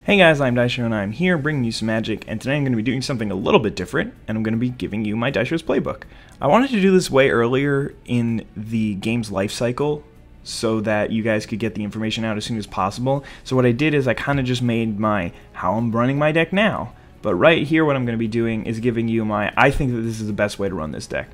Hey guys, I'm Daisho and I'm here bringing you some magic, and today I'm going to be doing something a little bit different, and I'm going to be giving you my Daisho's Playbook. I wanted to do this way earlier in the game's life cycle so that you guys could get the information out as soon as possible. So what I did is I kind of just made my how I'm running my deck now. But right here what I'm going to be doing is giving you my I think that this is the best way to run this deck.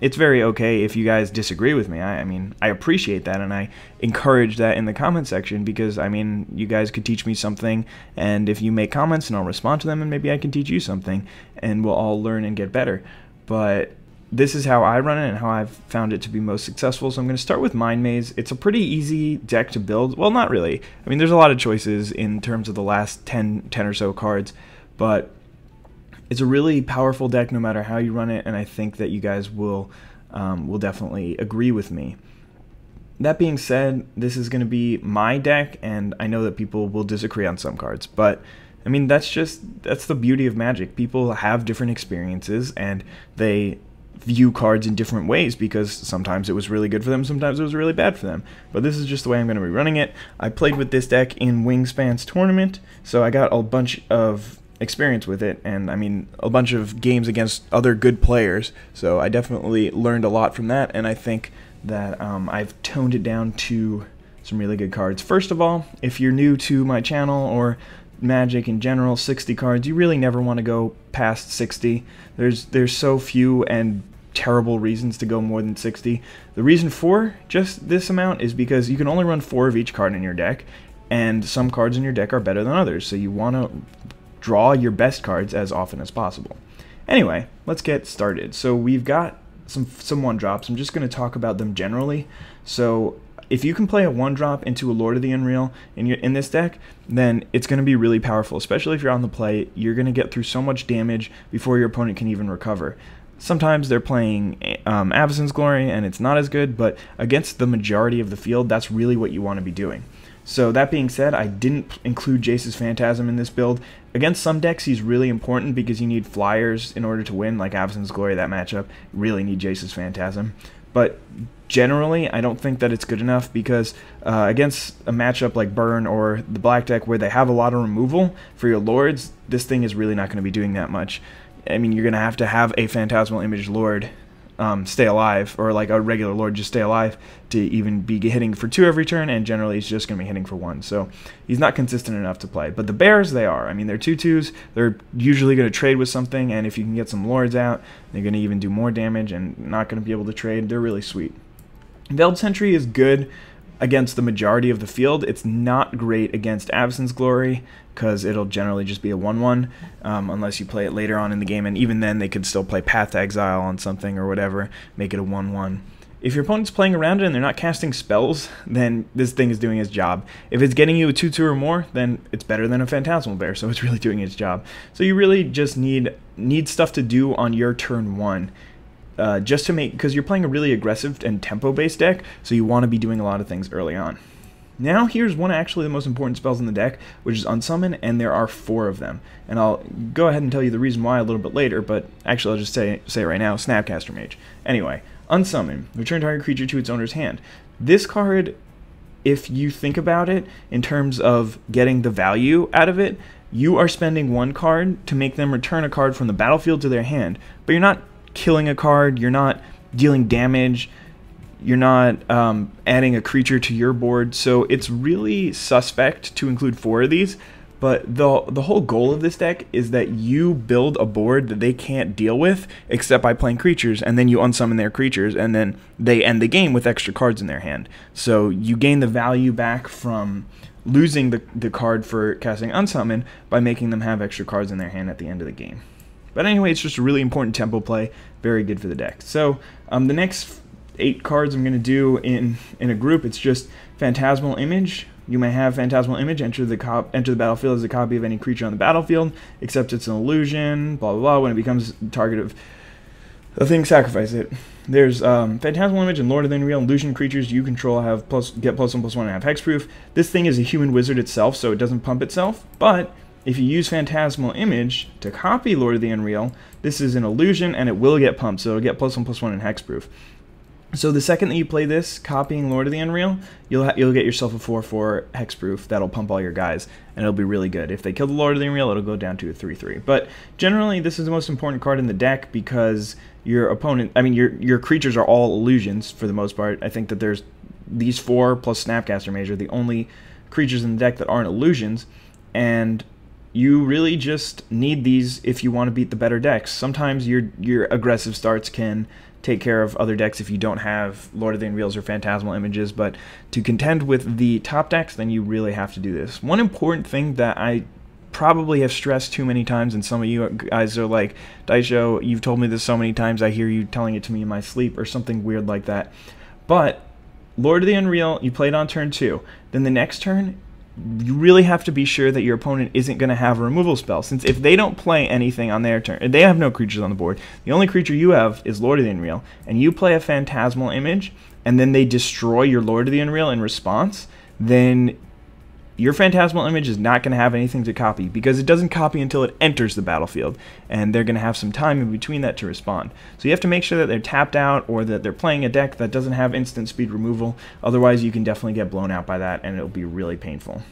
It's very okay if you guys disagree with me. I mean, I appreciate that, and I encourage that in the comment section because, I mean, you guys could teach me something, and if you make comments, and I'll respond to them, and maybe I can teach you something, and we'll all learn and get better. But this is how I run it and how I've found it to be most successful. So I'm going to start with Mind Maze. It's a pretty easy deck to build. Well, not really. I mean, there's a lot of choices in terms of the last 10 or so cards, but it's a really powerful deck no matter how you run it, and I think that you guys will definitely agree with me. That being said, this is going to be my deck, and I know that people will disagree on some cards, but I mean that's the beauty of Magic. People have different experiences, and they view cards in different ways because sometimes it was really good for them, sometimes it was really bad for them. But this is just the way I'm going to be running it. I played with this deck in Wingspan's tournament, so I got a bunch of experience with it, and I mean a bunch of games against other good players, so I definitely learned a lot from that, and I think that I've toned it down to some really good cards. First of all, if you're new to my channel or Magic in general, 60 cards, you really never want to go past 60. There's so few and terrible reasons to go more than 60. The reason for just this amount is because you can only run 4 of each card in your deck, and some cards in your deck are better than others, so you want to draw your best cards as often as possible. Anyway, let's get started. So we've got some 1-drops. I'm just going to talk about them generally. So if you can play a 1-drop into a Lord of the Unreal in this deck, then it's going to be really powerful, especially if you're on the play. You're going to get through so much damage before your opponent can even recover. Sometimes they're playing Avacyn's Glory and it's not as good, but against the majority of the field, that's really what you want to be doing. So that being said, I didn't include Jace's Phantasm in this build. Against some decks, he's really important because you need flyers in order to win, like Avacyn's Glory, that matchup. You really need Jace's Phantasm. But generally, I don't think that it's good enough because against a matchup like Burn or the Black deck where they have a lot of removal for your Lords, this thing is really not going to be doing that much. I mean, you're going to have a Phantasmal Image Lord stay alive, or like a regular Lord just stay alive to even be hitting for 2 every turn, and generally he's just going to be hitting for 1. So he's not consistent enough to play. But the Bears, they are. I mean, they're 2/2s. They're usually going to trade with something, and if you can get some Lords out, they're going to even do more damage and not going to be able to trade. They're really sweet. Veiled Sentry is good against the majority of the field. It's not great against Avacyn's Glory because it'll generally just be a 1/1 unless you play it later on in the game, and even then they could still play Path to Exile on something or whatever, make it a 1/1. If your opponent's playing around it and they're not casting spells, then this thing is doing its job. If it's getting you a 2/2 or more, then it's better than a Phantasmal Bear, so it's really doing its job. So you really just need stuff to do on your turn 1. Just to make, because you're playing a really aggressive and tempo-based deck, so you want to be doing a lot of things early on. Now here's one of actually the most important spells in the deck, which is Unsummon, and there are 4 of them. And I'll go ahead and tell you the reason why a little bit later, but actually I'll just say it right now, Snapcaster Mage. Anyway, Unsummon, return target creature to its owner's hand. This card, if you think about it in terms of getting the value out of it, you are spending 1 card to make them return a card from the battlefield to their hand, but you're not killing a card, you're not dealing damage, you're not adding a creature to your board, so it's really suspect to include 4 of these. But the whole goal of this deck is that you build a board that they can't deal with except by playing creatures, and then you unsummon their creatures, and then they end the game with extra cards in their hand. So you gain the value back from losing the card for casting Unsummon by making them have extra cards in their hand at the end of the game. But anyway, it's just a really important tempo play, very good for the deck. So the next 8 cards I'm going to do in a group, it's just Phantasmal Image. You may have Phantasmal Image enter the battlefield as a copy of any creature on the battlefield, except it's an illusion, blah blah blah. When it becomes the target of the thing, sacrifice it. There's Phantasmal Image and Lord of the Unreal. Illusion creatures you control get +1/+1 and have hexproof. This thing is a human wizard itself, so it doesn't pump itself, but if you use Phantasmal Image to copy Lord of the Unreal, this is an illusion and it will get pumped, so it'll get +1/+1 and hexproof. So the second that you play this, copying Lord of the Unreal, you'll get yourself a 4/4 hexproof that'll pump all your guys, and it'll be really good. If they kill the Lord of the Unreal, it'll go down to a 3/3. But generally, this is the most important card in the deck because your opponent, I mean, your creatures are all illusions for the most part. I think that there's these 4 plus Snapcaster Mage are the only creatures in the deck that aren't illusions, and you really just need these if you want to beat the better decks. Sometimes your aggressive starts can take care of other decks if you don't have Lord of the Unreals or Phantasmal Images, but to contend with the top decks, then you really have to do this. One important thing that I probably have stressed too many times, and some of you guys are like, Daisho, you've told me this so many times, I hear you telling it to me in my sleep, or something weird like that. But Lord of the Unreal, you played on turn 2. Then the next turn, you really have to be sure that your opponent isn't going to have a removal spell, since if they don't play anything on their turn, they have no creatures on the board, the only creature you have is Lord of the Unreal, and you play a Phantasmal Image, and then they destroy your Lord of the Unreal in response, then your Phantasmal Image is not going to have anything to copy, because it doesn't copy until it enters the battlefield, and they're going to have some time in between that to respond. So you have to make sure that they're tapped out, or that they're playing a deck that doesn't have instant speed removal, otherwise you can definitely get blown out by that, and it'll be really painful.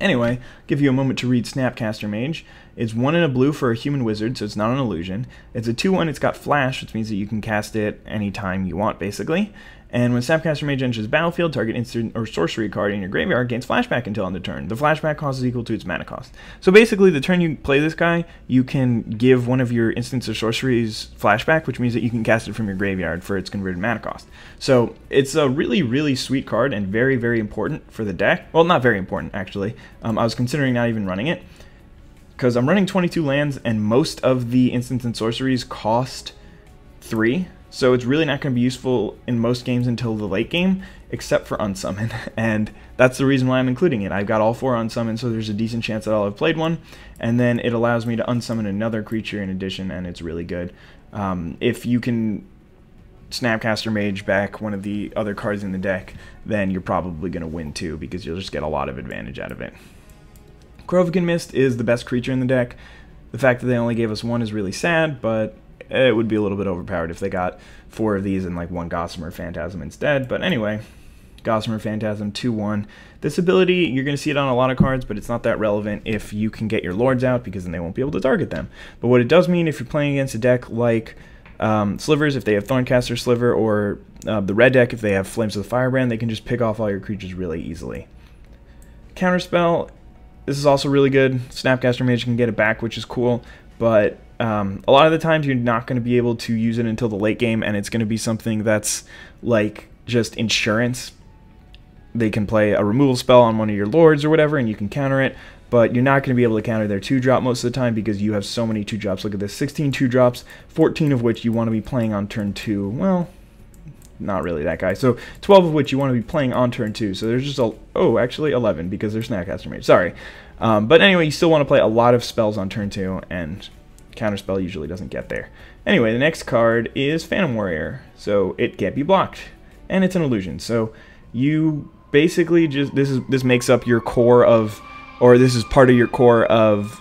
Anyway, give you a moment to read Snapcaster Mage. It's 1 and a blue for a human wizard, so it's not an illusion. It's a 2/1, it's got flash, which means that you can cast it anytime you want, basically. And when Snapcaster Mage enters the battlefield, target instant or sorcery card in your graveyard gains flashback until end of turn. The flashback cost is equal to its mana cost. So basically, the turn you play this guy, you can give one of your instants or sorceries flashback, which means that you can cast it from your graveyard for its converted mana cost. So it's a really, really sweet card and very, very important for the deck. Well, not very important, actually. I was considering not even running it, because I'm running 22 lands, and most of the instants and sorceries cost 3. So it's really not going to be useful in most games until the late game, except for Unsummon. And that's the reason why I'm including it. I've got all 4 Unsummon, so there's a decent chance that I'll have played one. And then it allows me to unsummon another creature in addition, and it's really good. If you can Snapcaster Mage back one of the other cards in the deck, then you're probably going to win too, because you'll just get a lot of advantage out of it. Krovikan Mist is the best creature in the deck. The fact that they only gave us 1 is really sad, but it would be a little bit overpowered if they got 4 of these and like 1 Gossamer Phantasm instead. But anyway, Gossamer Phantasm 2/1. This ability, you're going to see it on a lot of cards, but it's not that relevant if you can get your Lords out, because then they won't be able to target them. But what it does mean if you're playing against a deck like Slivers, if they have Thorncaster Sliver, or the red deck, if they have Flames of the Firebrand, they can just pick off all your creatures really easily. Counterspell, this is also really good. Snapcaster Mage can get it back, which is cool, but a lot of the times you're not going to be able to use it until the late game, and it's going to be something that's like just insurance. They can play a removal spell on one of your Lords or whatever, and you can counter it, but you're not going to be able to counter their 2-drop most of the time, because you have so many 2-drops. Look at this, 16 2-drops, 14 of which you want to be playing on turn 2. Well, not really that guy. So 12 of which you want to be playing on turn 2. So there's just actually 11, because there's Snapcaster Mage. Sorry. But anyway, you still want to play a lot of spells on turn 2, and Counterspell usually doesn't get there. Anyway, the next card is Phantom Warrior, so it can't be blocked, and it's an illusion. So you basically just this makes up your core of, or this is part of your core of.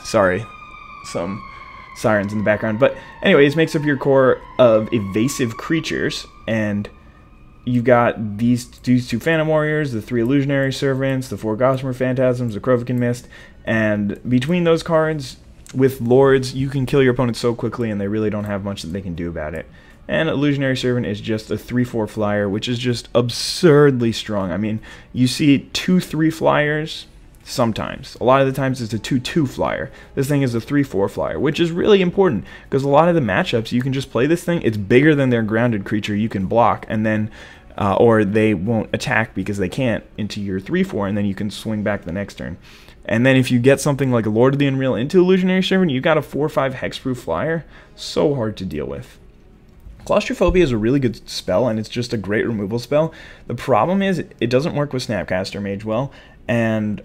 Sorry, some sirens in the background, but anyway, this makes up your core of evasive creatures, and you got these 2 Phantom Warriors, the 3 Illusionary Servants, the 4 Gossamer Phantasms, the Krovikan Mist, and between those cards, with Lords, you can kill your opponent so quickly, and they really don't have much that they can do about it. And Illusionary Servant is just a 3/4 flyer, which is just absurdly strong. I mean, you see 2/3 flyers sometimes. A lot of the times it's a 2/2 flyer. This thing is a 3/4 flyer, which is really important, because a lot of the matchups, you can just play this thing. It's bigger than their grounded creature you can block, and then or they won't attack because they can't into your 3/4, and then you can swing back the next turn. And then if you get something like a Lord of the Unreal into Illusionary Servant, you got a 4/5 hexproof flyer. So hard to deal with. Claustrophobia is a really good spell, and it's just a great removal spell. The problem is it doesn't work with Snapcaster Mage well, and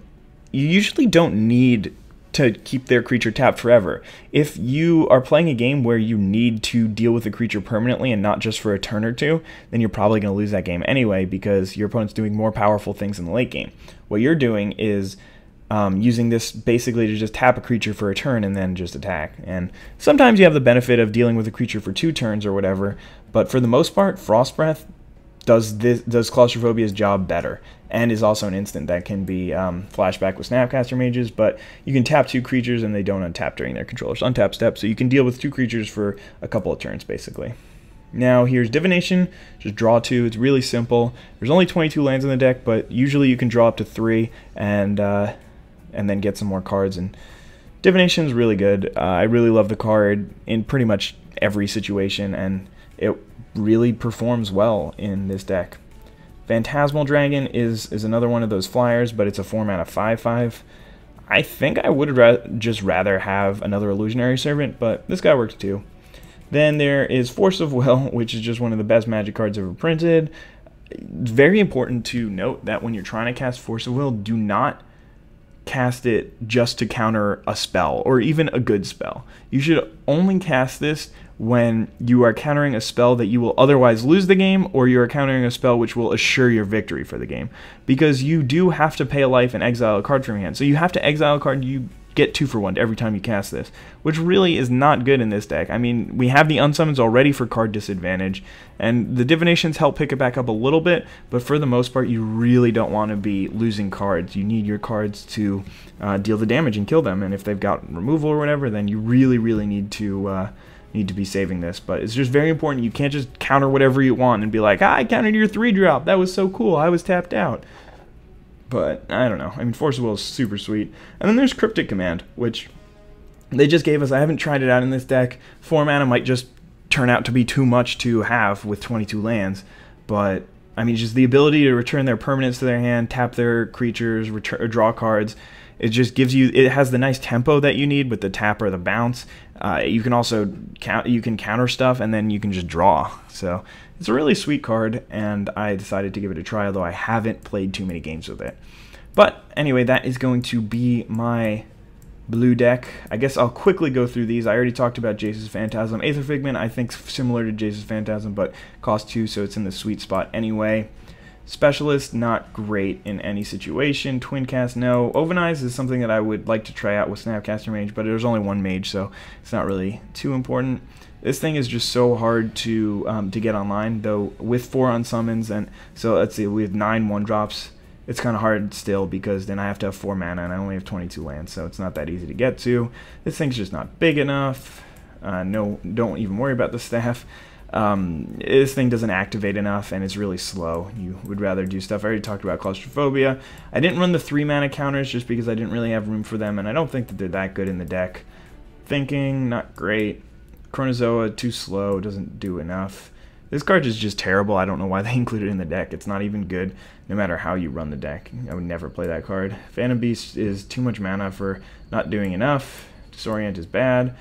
you usually don't need to keep their creature tapped forever. If you are playing a game where you need to deal with a creature permanently and not just for a turn or 2, then you're probably going to lose that game anyway, because your opponent's doing more powerful things in the late game. What you're doing is using this basically to just tap a creature for a turn and then just attack. And sometimes you have the benefit of dealing with a creature for 2 turns or whatever, but for the most part, Frost Breath does Claustrophobia's job better, and is also an instant that can be flashback with Snapcaster Mages, but you can tap 2 creatures and they don't untap during their controller's untap step, so you can deal with 2 creatures for a couple of turns, basically. Now here's Divination, just draw 2, it's really simple. There's only 22 lands in the deck, but usually you can draw up to 3 and then get some more cards, and Divination is really good. I really love the card in pretty much every situation, and it really performs well in this deck. Phantasmal Dragon is another one of those flyers, but it's a 4-mana 5/5. I think I would just rather have another Illusionary Servant, but this guy works too. Then there is Force of Will, which is just one of the best Magic cards ever printed. It's very important to note that when you're trying to cast Force of Will, do not cast it just to counter a spell, or even a good spell. You should only cast this when you are countering a spell that you will otherwise lose the game, or you are countering a spell which will assure your victory for the game. Because you do have to pay a life and exile a card from your hand. So you have to exile a card, you get 2 for 1 every time you cast this, which really is not good in this deck. I mean, we have the unsummons already for card disadvantage, and the divinations help pick it back up a little bit, but for the most part, you really don't want to be losing cards. You need your cards to deal the damage and kill them, and if they've got removal or whatever, then you really need to be saving this. But it's just very important. You can't just counter whatever you want and be like, I countered your 3-drop. That was so cool. I was tapped out. But I don't know. I mean, Force of Will is super sweet. And then there's Cryptic Command, which they just gave us. I haven't tried it out in this deck. 4 mana might just turn out to be too much to have with 22 lands. But, I mean, just the ability to return their permanents to their hand, tap their creatures, draw cards. It just gives you, it has the nice tempo that you need with the tap or the bounce. You can also counter stuff, and then you can just draw. So it's a really sweet card, and I decided to give it a try, although I haven't played too many games with it. But anyway, that is going to be my blue deck. I guess I'll quickly go through these. I already talked about Jace's Phantasm. Aether Figment, I think, similar to Jace's Phantasm, but costs 2, so it's in the sweet spot anyway. Specialist, not great in any situation. Twin Cast, no. Ovenize is something that I would like to try out with Snapcaster Mage, but there's only 1 mage, so it's not really too important. This thing is just so hard to get online, though, with 4 unsummons, and so let's see, we have 9 1-drops. It's kind of hard still, because then I have to have 4 mana, and I only have 22 lands, so it's not that easy to get to. This thing's just not big enough. No, don't even worry about the staff. This thing doesn't activate enough, and it's really slow. You would rather do stuff. I already talked about Claustrophobia. I didn't run the 3 mana counters just because I didn't really have room for them, and I don't think that they're that good in the deck. Thinking, not great. Chronozoa, too slow, doesn't do enough. This card is just terrible. I don't know why they included it in the deck. It's not even good no matter how you run the deck. I would never play that card. Phantom Beast is too much mana for not doing enough. Disorient is bad.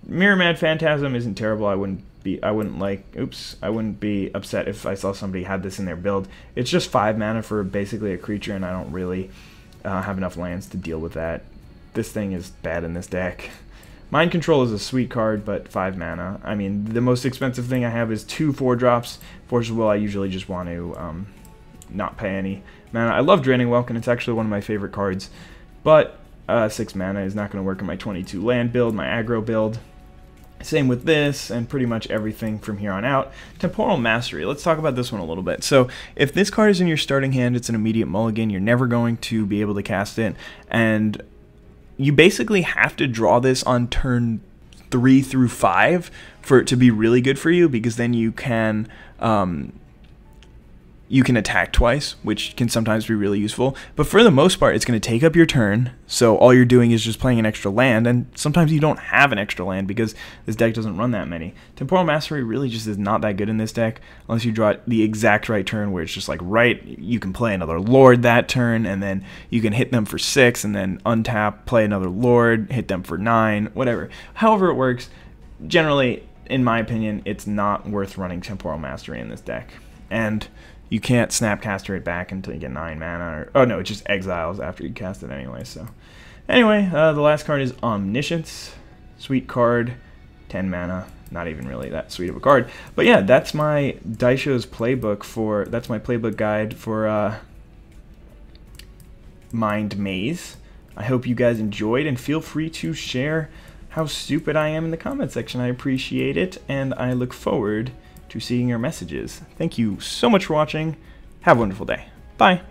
Mirror Mad Phantasm isn't terrible. I wouldn't be upset if I saw somebody had this in their build. It's just 5 mana for basically a creature, and I don't really have enough lands to deal with that. This thing is bad in this deck. Mind Control is a sweet card, but 5 mana. I mean, the most expensive thing I have is 2 4-drops. Force of Will, I usually just want to not pay any mana. I love Draining Welkin. It's actually one of my favorite cards, but 6 mana is not going to work in my 22 land build, my aggro build. Same with this, and pretty much everything from here on out. Temporal Mastery. Let's talk about this one a little bit. So, if this card is in your starting hand, it's an immediate mulligan. You're never going to be able to cast it, and you basically have to draw this on turn 3 through 5 for it to be really good for you, because then you can attack twice, which can sometimes be really useful. But for the most part, it's going to take up your turn, so all you're doing is just playing an extra land, and sometimes you don't have an extra land because this deck doesn't run that many. Temporal Mastery really just is not that good in this deck, unless you draw it the exact right turn where it's just like you can play another Lord that turn, and then you can hit them for 6, and then untap, play another Lord, hit them for 9, whatever. However it works, generally, in my opinion, it's not worth running Temporal Mastery in this deck. And you can't Snapcaster it back until you get 9 mana. Oh no, it just exiles after you cast it anyway. So, anyway, the last card is Omniscience. Sweet card, 10 mana. Not even really that sweet of a card. But yeah, that's my Daisho's playbook that's my playbook guide for Mind Maze. I hope you guys enjoyed, and feel free to share how stupid I am in the comment section. I appreciate it, and I look forward to seeing your messages. Thank you so much for watching. Have a wonderful day. Bye.